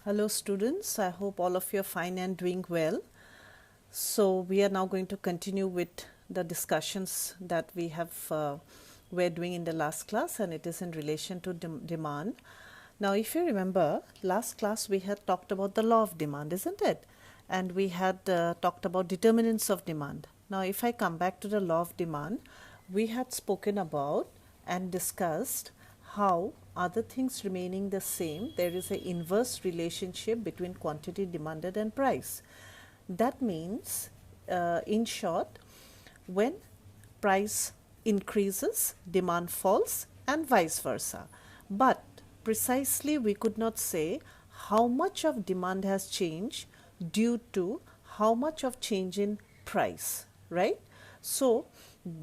Hello students, I hope all of you are fine and doing well. So we are now going to continue with the discussions that we're doing in the last class, and it is in relation to demand. Now if you remember, last class we had talked about the law of demand, isn't it? And we had talked about determinants of demand. Now if I come back to the law of demand, we had spoken about and discussed how, other things remaining the same, there is an inverse relationship between quantity demanded and price. That means, in short, when price increases, demand falls, and vice versa. But precisely, we could not say how much of demand has changed due to how much of change in price, right? So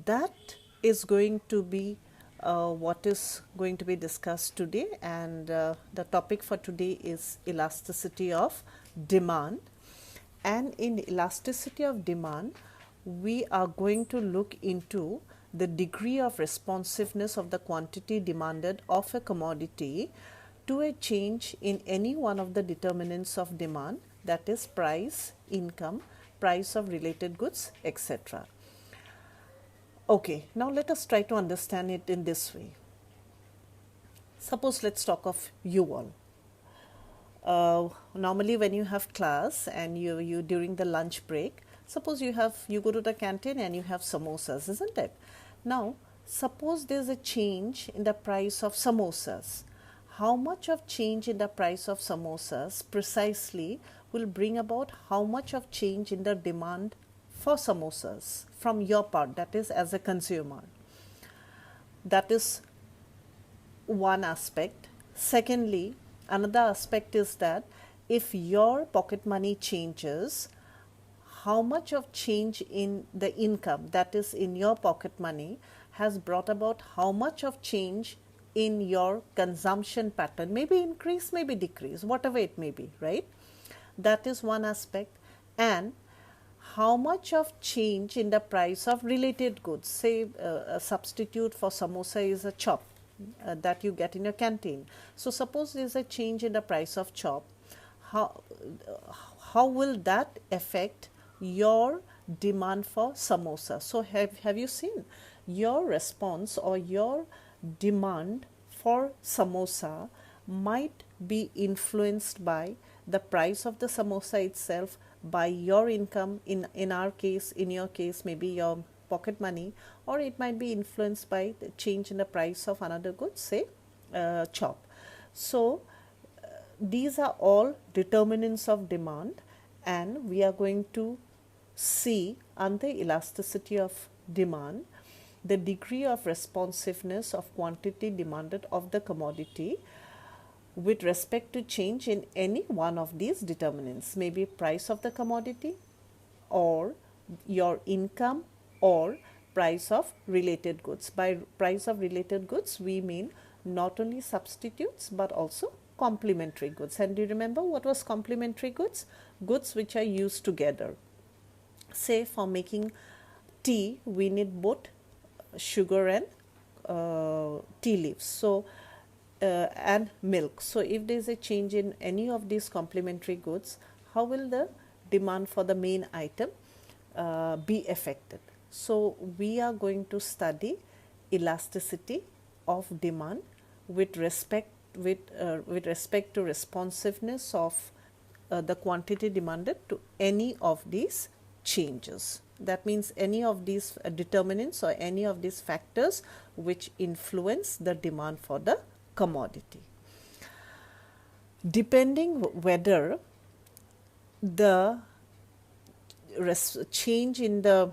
that is going to be what is going to be discussed today, and the topic for today is elasticity of demand. And in elasticity of demand, we are going to look into the degree of responsiveness of the quantity demanded of a commodity to a change in any one of the determinants of demand, that is price, income, price of related goods, etc. Okay, now let us try to understand it in this way. Suppose let's talk of you all. Normally when you have class and you during the lunch break, suppose you go to the canteen and you have samosas, isn't it? Now suppose there's a change in the price of samosas. How much of change in the price of samosas precisely will bring about how much of change in the demand for samosas from your part, that is as a consumer? That is one aspect. Secondly, another aspect is that if your pocket money changes, how much of change in the income, that is in your pocket money, has brought about how much of change in your consumption pattern, maybe increase, maybe decrease, whatever it may be, right? That is one aspect. And how much of change in the price of related goods, say a substitute for samosa is a chop that you get in your canteen. So suppose there is a change in the price of chop, how will that affect your demand for samosa? So have you seen your response or your demand for samosa might be influenced by the price of the samosa itself, by your income, in our case, in your case, maybe your pocket money, or it might be influenced by the change in the price of another good, say chop. So these are all determinants of demand, and we are going to see under elasticity of demand the degree of responsiveness of quantity demanded of the commodity with respect to change in any one of these determinants, maybe price of the commodity or your income or price of related goods. By price of related goods, we mean not only substitutes but also complementary goods. And do you remember what was complementary goods? Goods which are used together. Say for making tea, we need both sugar and tea leaves. So and milk. So if there is a change in any of these complementary goods, how will the demand for the main item be affected? So we are going to study elasticity of demand with respect to responsiveness of the quantity demanded to any of these changes. That means any of these determinants or any of these factors which influence the demand for the commodity. Depending whether the change in the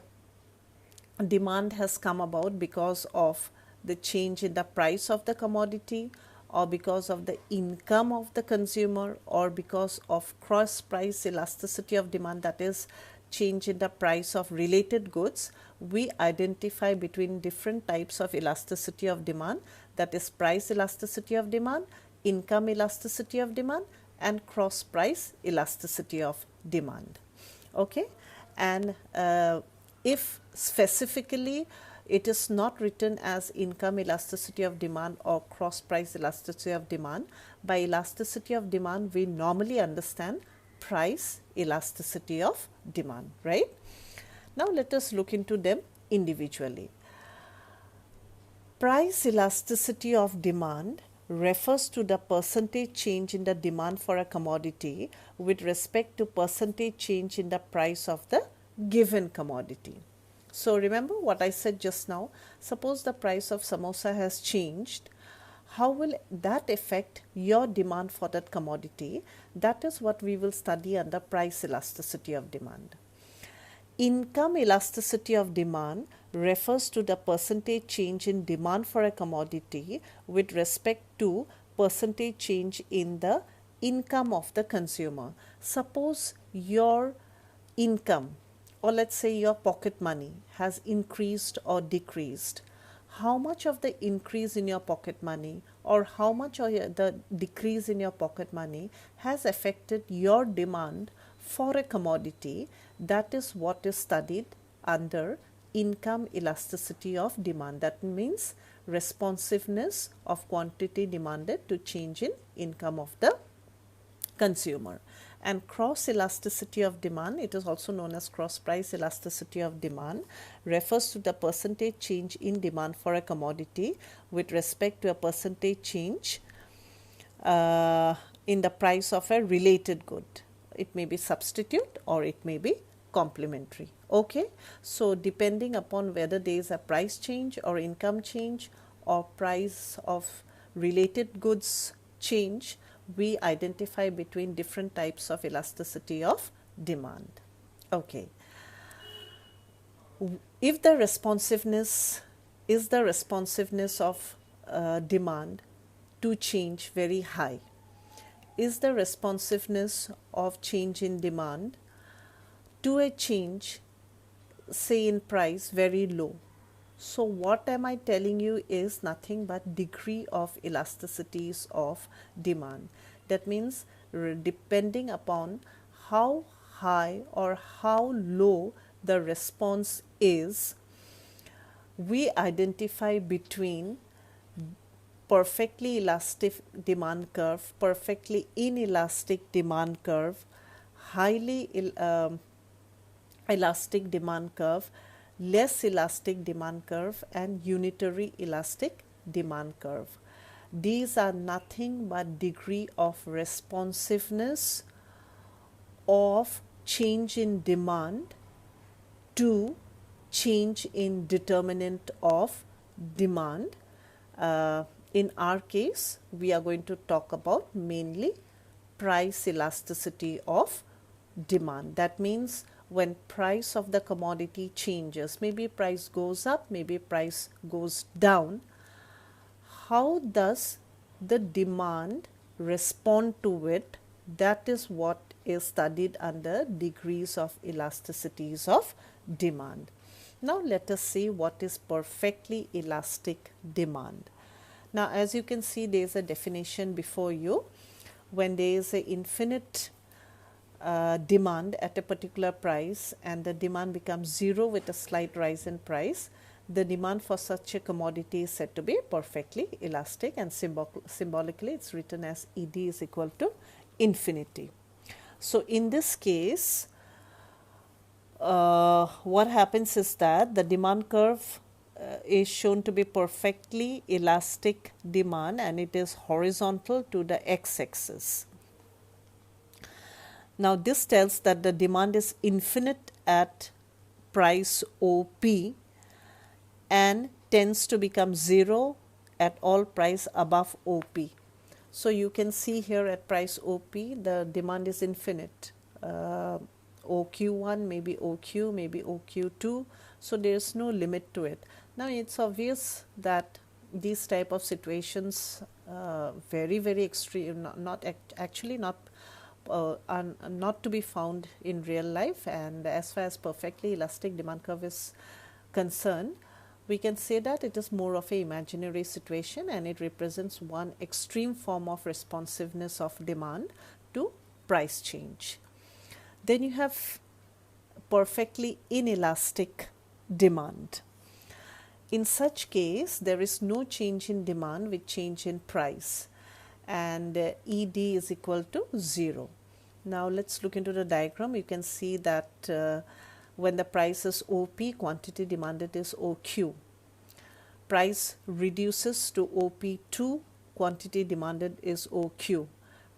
demand has come about because of the change in the price of the commodity, or because of the income of the consumer, or because of cross price elasticity of demand, that is change in the price of related goods, we identify between different types of elasticity of demand, that is price elasticity of demand, income elasticity of demand, and cross price elasticity of demand. Okay, and if specifically It is not written as income elasticity of demand or cross price elasticity of demand. By elasticity of demand, we normally understand price elasticity of demand, right? Now let us look into them individually. Price elasticity of demand refers to the percentage change in the demand for a commodity with respect to percentage change in the price of the given commodity. So remember what I said just now. Suppose the price of samosa has changed. How will that affect your demand for that commodity? That is what we will study under price elasticity of demand. Income elasticity of demand refers to the percentage change in demand for a commodity with respect to percentage change in the income of the consumer. Suppose your income, or let's say your pocket money, has increased or decreased. How much of the increase in your pocket money or how much of the decrease in your pocket money has affected your demand for a commodity? That is what is studied under income elasticity of demand. That means responsiveness of quantity demanded to change in income of the consumer. And cross elasticity of demand, it is also known as cross price elasticity of demand, refers to the percentage change in demand for a commodity with respect to a percentage change in the price of a related good. It may be substitute or it may be complementary. Okay, so depending upon whether there is a price change or income change or price of related goods change, we identify between different types of elasticity of demand. Okay, if the responsiveness of demand to change very high, is the responsiveness of change in demand to a change, say in price, very low? So what am I telling you is nothing but degree of elasticities of demand. That means depending upon how high or how low the response is, we identify between perfectly elastic demand curve, perfectly inelastic demand curve, highly elastic demand curve, less elastic demand curve, and unitary elastic demand curve. These are nothing but degree of responsiveness of change in demand to change in determinant of demand. In our case, we are going to talk about mainly price elasticity of demand. That means when price of the commodity changes, maybe price goes up, maybe price goes down, how does the demand respond to it? That is what is studied under degrees of elasticities of demand. Now let us see what is perfectly elastic demand. Now as you can see, there is a definition before you. When there is an infinite demand at a particular price and the demand becomes zero with a slight rise in price, the demand for such a commodity is said to be perfectly elastic, and symbolically it's written as ED is equal to infinity. So in this case, what happens is that the demand curve is shown to be perfectly elastic demand, and it is horizontal to the x-axis. Now this tells that the demand is infinite at price OP and tends to become zero at all price above OP. So you can see here at price OP, the demand is infinite. OQ1, maybe OQ, maybe OQ2. So there is no limit to it. Now it's obvious that these type of situations very, very extreme, not to be found in real life. And as far as perfectly elastic demand curve is concerned, we can say that it is more of an imaginary situation, and it represents one extreme form of responsiveness of demand to price change. Then you have perfectly inelastic demand. In such case, there is no change in demand with change in price, and ED is equal to 0. Now let's look into the diagram. You can see that when the price is OP, quantity demanded is OQ. Price reduces to OP2, quantity demanded is OQ.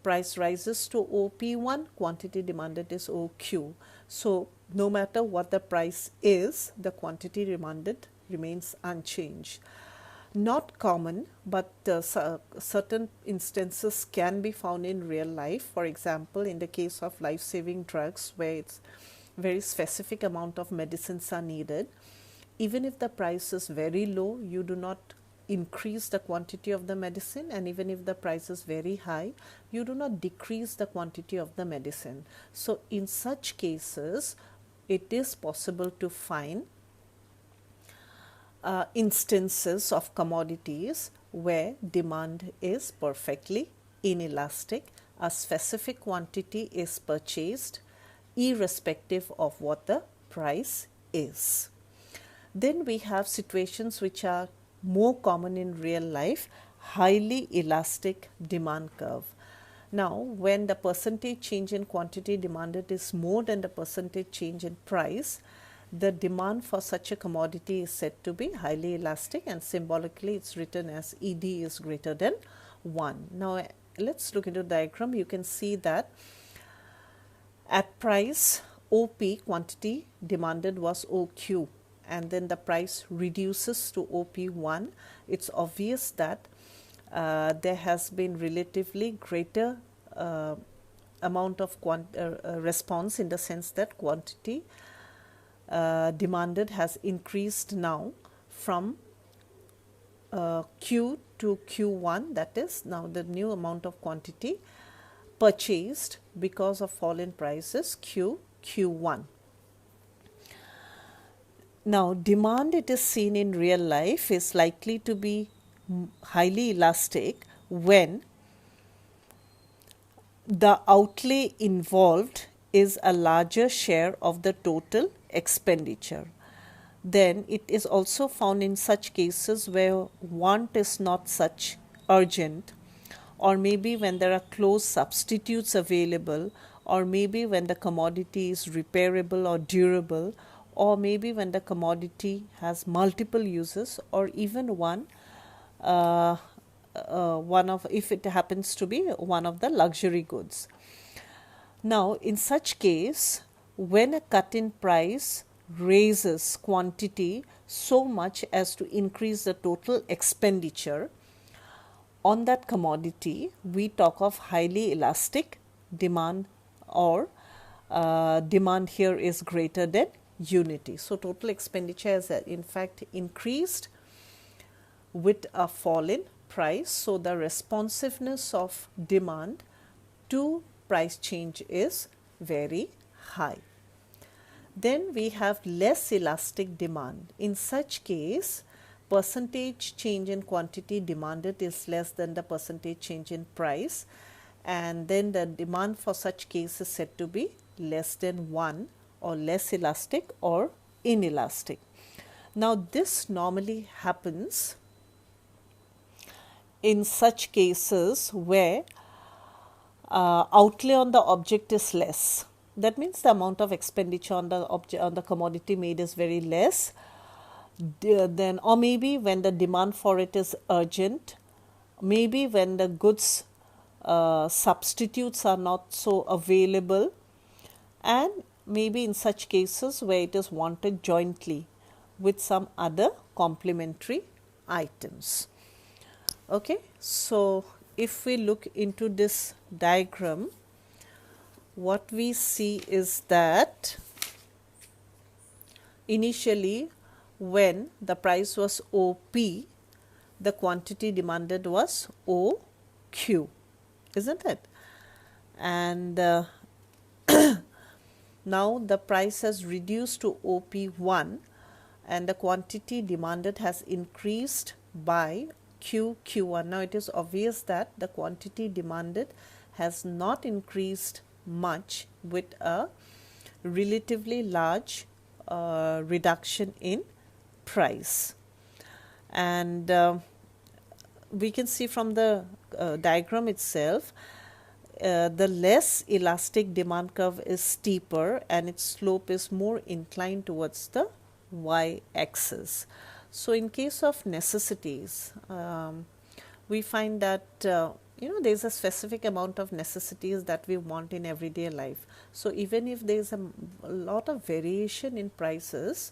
Price rises to OP1, quantity demanded is OQ. So no matter what the price is, the quantity demanded remains unchanged. Not common, but certain instances can be found in real life. For example, in the case of life-saving drugs, where it's very specific amount of medicines are needed, even if the price is very low, you do not increase the quantity of the medicine, and even if the price is very high, you do not decrease the quantity of the medicine. So in such cases, it is possible to find instances of commodities where demand is perfectly inelastic. A specific quantity is purchased irrespective of what the price is. Then we have situations which are more common in real life, highly elastic demand curve. Now, when the percentage change in quantity demanded is more than the percentage change in price, the demand for such a commodity is said to be highly elastic, and symbolically it's written as ED is greater than 1. Now let's look into the diagram. You can see that at price OP, quantity demanded was OQ, and then the price reduces to OP1. It's obvious that there has been relatively greater amount of response, in the sense that quantity demanded has increased now from Q to Q1, that is now the new amount of quantity purchased because of fall in prices Q1. Now demand, it is seen in real life, is likely to be highly elastic when the outlay involved is a larger share of the total expenditure. Then it is also found in such cases where want is not such urgent, or maybe when there are close substitutes available, or maybe when the commodity is repairable or durable, or maybe when the commodity has multiple uses, or even if it happens to be one of the luxury goods. Now in such case, when a cut in price raises quantity so much as to increase the total expenditure on that commodity, we talk of highly elastic demand, or demand here is greater than unity. So total expenditure has in fact increased with a fall in price. So the responsiveness of demand to price change is very high. Then we have less elastic demand. In such case, percentage change in quantity demanded is less than the percentage change in price, and then the demand for such case is said to be less than 1, or less elastic or inelastic. Now this normally happens in such cases where outlay on the object is less. That means the amount of expenditure on the commodity made is very less. Then, or maybe when the demand for it is urgent, maybe when the goods substitutes are not so available, and maybe in such cases where it is wanted jointly with some other complementary items. Okay, so if we look into this diagram, what we see is that initially when the price was OP, the quantity demanded was OQ, isn't it? And now the price has reduced to OP1 and the quantity demanded has increased by Q1. Now it is obvious that the quantity demanded has not increased much with a relatively large reduction in price. And we can see from the diagram itself, the less elastic demand curve is steeper and its slope is more inclined towards the y-axis. So in case of necessities, we find that there's a specific amount of necessities that we want in everyday life. So even if there's a lot of variation in prices,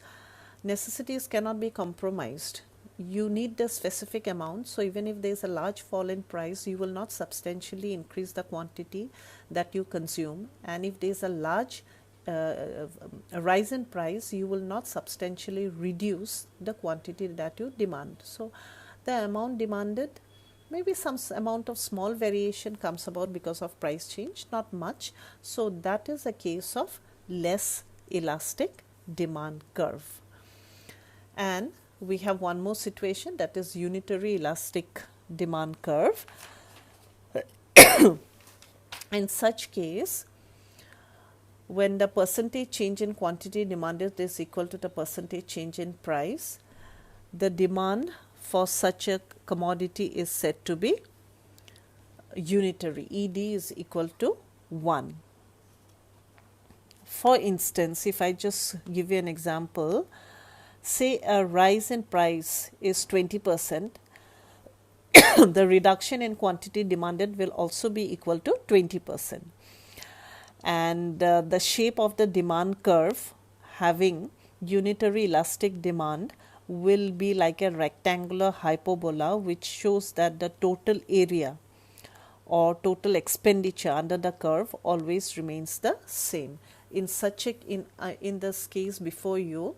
necessities cannot be compromised. You need the specific amount, so even if there's a large fall in price, you will not substantially increase the quantity that you consume, and if there's a large rise in price, you will not substantially reduce the quantity that you demand. So the amount demanded, maybe some amount of small variation comes about because of price change, not much. So that is a case of less elastic demand curve. And we have one more situation, that is unitary elastic demand curve. In such case, when the percentage change in quantity demanded is equal to the percentage change in price, the demand for such a commodity is said to be unitary. ED is equal to 1. For instance, if I just give you an example, say a rise in price is 20%, the reduction in quantity demanded will also be equal to 20%. And the shape of the demand curve having unitary elastic demand will be like a rectangular hyperbola, which shows that the total area or total expenditure under the curve always remains the same. In such a in this case before you,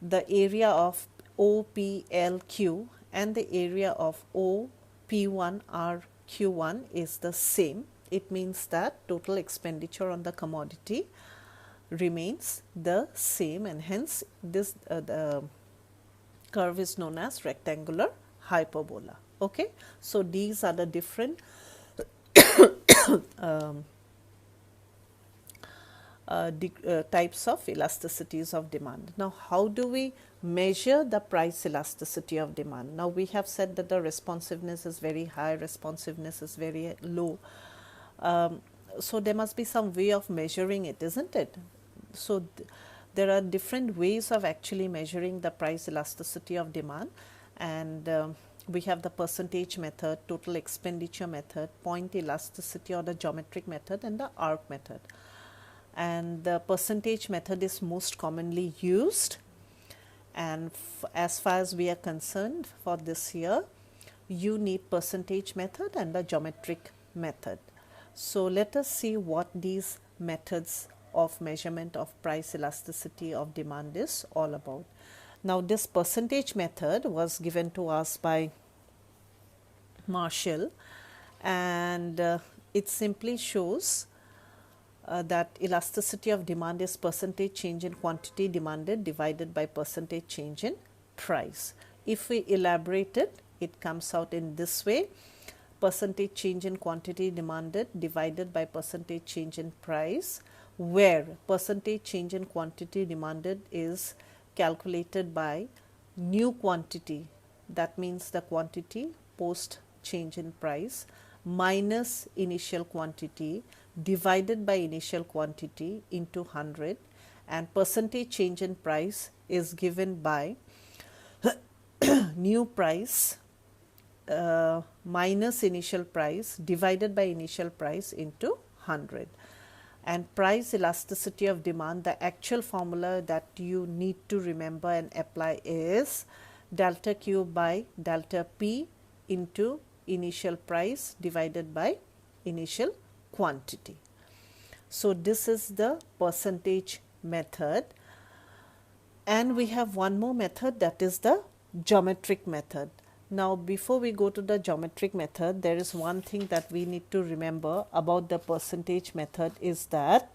the area of OPLQ and the area of OP1RQ1 is the same. It means that total expenditure on the commodity remains the same, and hence this the curve is known as rectangular hyperbola. Okay, so these are the different types of elasticities of demand. Now, how do we measure the price elasticity of demand? Now, we have said that the responsiveness is very high, responsiveness is very low. So there must be some way of measuring it, isn't it? So there are different ways of actually measuring the price elasticity of demand, and we have the percentage method, total expenditure method, point elasticity or the geometric method, and the arc method. And the percentage method is most commonly used, and as far as we are concerned for this year, you need percentage method and the geometric method. So let us see what these methods of measurement of price elasticity of demand is all about. Now, this percentage method was given to us by Marshall, and it simply shows that elasticity of demand is percentage change in quantity demanded divided by percentage change in price. If we elaborate it, it comes out in this way: percentage change in quantity demanded divided by percentage change in price, where percentage change in quantity demanded is calculated by new quantity, that means the quantity post change in price, minus initial quantity divided by initial quantity into 100, and percentage change in price is given by new price minus initial price divided by initial price into 100. And price elasticity of demand, the actual formula that you need to remember and apply is delta Q by delta P into initial price divided by initial quantity. So this is the percentage method, and we have one more method, that is the geometric method. Now, before we go to the geometric method, there is one thing that we need to remember about the percentage method, is that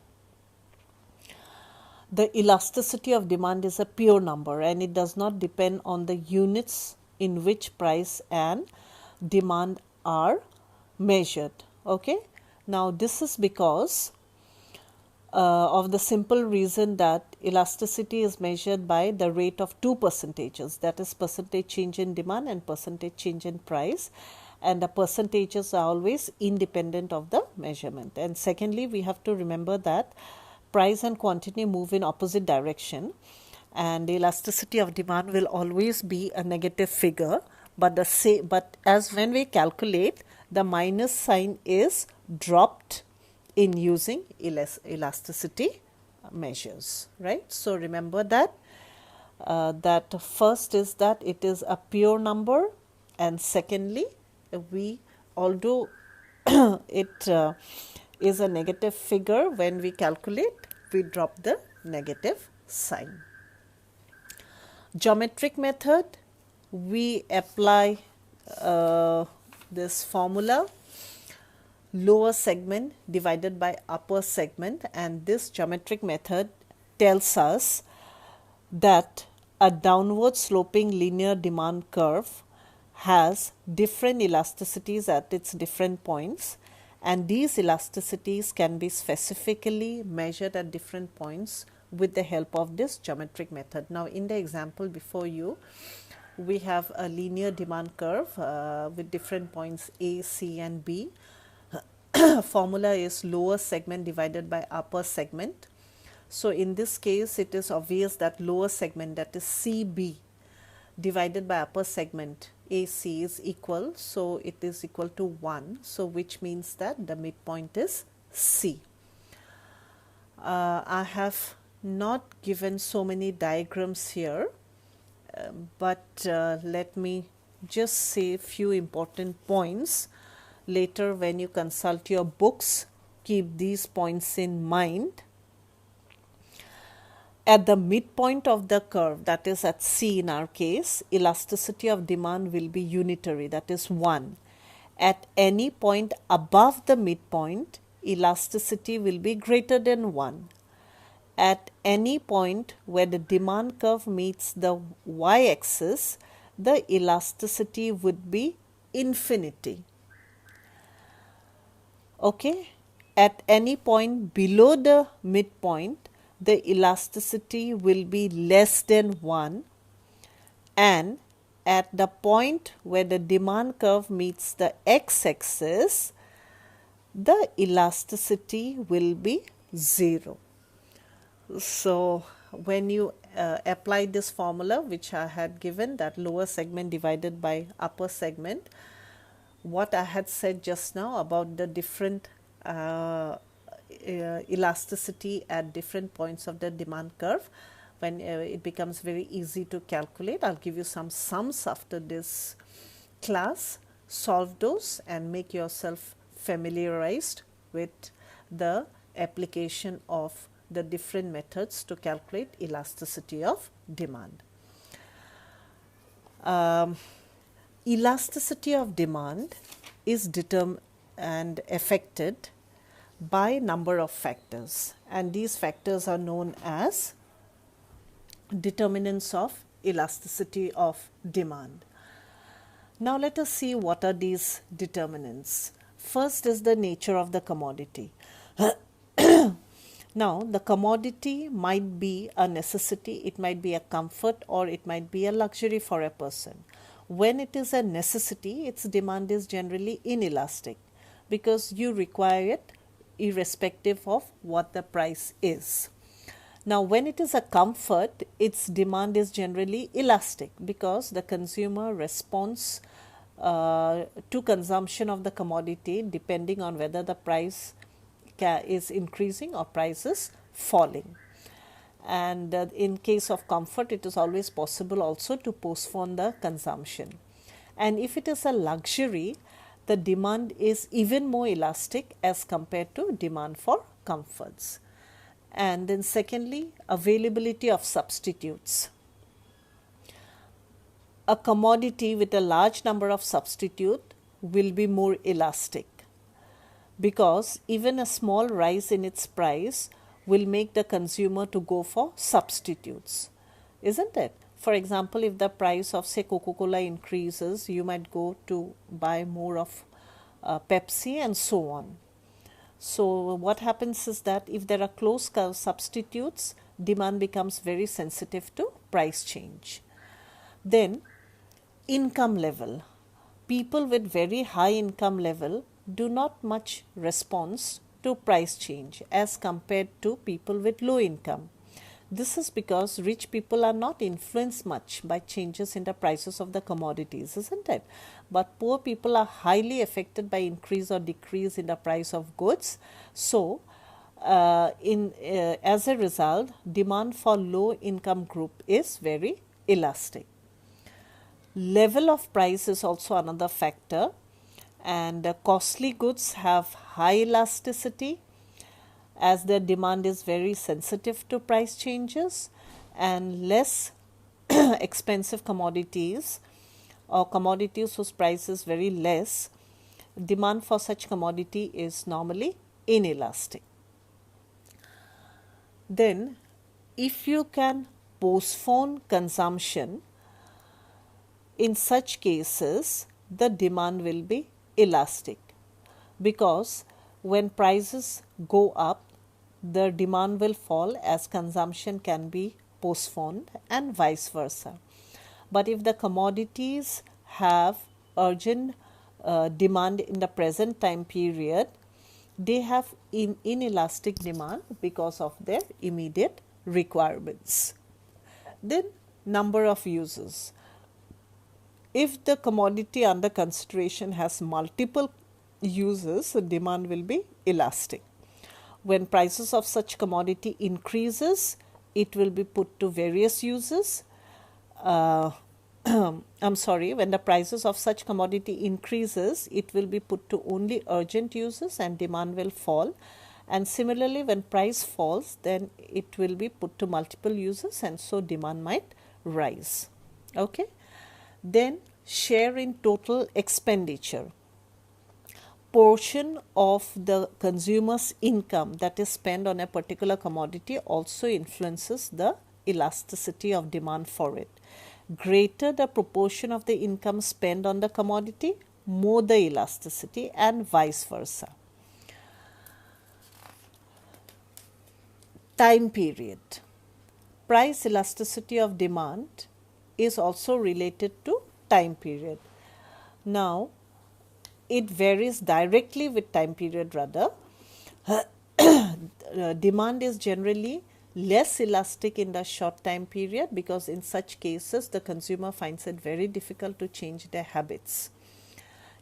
the elasticity of demand is a pure number and it does not depend on the units in which price and demand are measured. Okay. Now, this is because of the simple reason that elasticity is measured by the rate of two percentages, that is percentage change in demand and percentage change in price, and the percentages are always independent of the measurement. And secondly, we have to remember that price and quantity move in opposite direction, and the elasticity of demand will always be a negative figure, but as when we calculate, the minus sign is dropped in using elasticity measures, right? So remember that that first is that it is a pure number, and secondly, although it is a negative figure, when we calculate, we drop the negative sign. Geometric method, we apply this formula, lower segment divided by upper segment, and this geometric method tells us that a downward sloping linear demand curve has different elasticities at its different points, and these elasticities can be specifically measured at different points with the help of this geometric method. Now, in the example before you, we have a linear demand curve with different points A, C and B. Formula is lower segment divided by upper segment. So, in this case, it is obvious that lower segment, that is CB, divided by upper segment AC is equal. So, it is equal to 1. So, which means that the midpoint is C. I have not given so many diagrams here, but let me just say a few important points. Later, when you consult your books, keep these points in mind. At the midpoint of the curve, that is at C in our case, elasticity of demand will be unitary, that is 1. At any point above the midpoint, elasticity will be greater than 1. At any point where the demand curve meets the y-axis, the elasticity would be infinity. Okay? At any point below the midpoint, the elasticity will be less than 1, and at the point where the demand curve meets the x-axis, the elasticity will be 0. So, when you apply this formula which I had given, that lower segment divided by upper segment, what I had said just now about the different elasticity at different points of the demand curve, when it becomes very easy to calculate. I'll give you some sums after this class. Solve those and make yourself familiarized with the application of the different methods to calculate elasticity of demand. Elasticity of demand is determined and affected by number of factors, and these factors are known as determinants of elasticity of demand. Now, let us see what are these determinants. First is the nature of the commodity. Now, the commodity might be a necessity, it might be a comfort, or it might be a luxury for a person. When it is a necessity, its demand is generally inelastic because you require it irrespective of what the price is. Now, when it is a comfort, its demand is generally elastic because the consumer responds to consumption of the commodity depending on whether the price is increasing or price is falling. And in case of comfort, it is always possible also to postpone the consumption. And if it is a luxury, the demand is even more elastic as compared to demand for comforts. And then secondly, availability of substitutes. A commodity with a large number of substitutes will be more elastic because even a small rise in its price will make the consumer to go for substitutes, isn't it? For example, if the price of say Coca-Cola increases, you might go to buy more of Pepsi and so on. So what happens is that if there are close substitutes, demand becomes very sensitive to price change. Then income level. People with very high income level do not much response to price change as compared to people with low income. This is because rich people are not influenced much by changes in the prices of the commodities, isn't it? But poor people are highly affected by increase or decrease in the price of goods. So, as a result, demand for low income group is very elastic. Level of price is also another factor, and costly goods have high elasticity as their demand is very sensitive to price changes, and less expensive commodities or commodities whose price is very less, demand for such commodity is normally inelastic. Then if you can postpone consumption, in such cases the demand will be elastic, because when prices go up, the demand will fall as consumption can be postponed, and vice versa. But if the commodities have urgent demand in the present time period, they have inelastic demand because of their immediate requirements. Then number of uses. If the commodity under consideration has multiple uses, the demand will be elastic. When prices of such commodity increases, it will be put to various uses. When the prices of such commodity increases, it will be put to only urgent uses and demand will fall. And similarly, when price falls, then it will be put to multiple uses and so demand might rise. Okay. Then share in total expenditure. Portion of the consumer's income that is spent on a particular commodity also influences the elasticity of demand for it. Greater the proportion of the income spent on the commodity, more the elasticity, and vice versa. Time period. Price elasticity of demand is also related to time period. Now, it varies directly with time period rather. Demand is generally less elastic in the short time period, because in such cases the consumer finds it very difficult to change their habits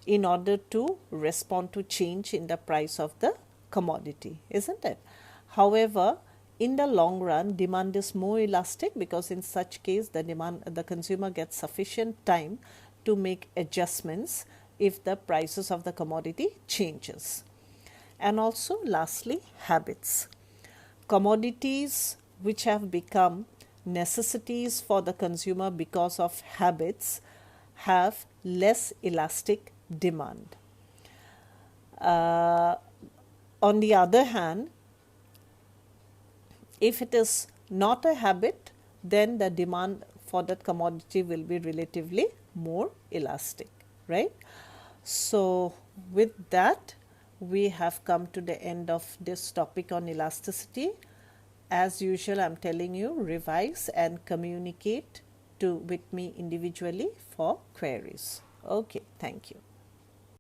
in order to respond to change in the price of the commodity, isn't it? However, in the long run, demand is more elastic, because in such case the consumer gets sufficient time to make adjustments if the prices of the commodity changes. And also lastly, habits. Commodities which have become necessities for the consumer because of habits have less elastic demand. On the other hand, if it is not a habit, then the demand for that commodity will be relatively more elastic, right? So with that, we have come to the end of this topic on elasticity. As usual, I am telling you, revise and communicate with me individually for queries. Okay, thank you.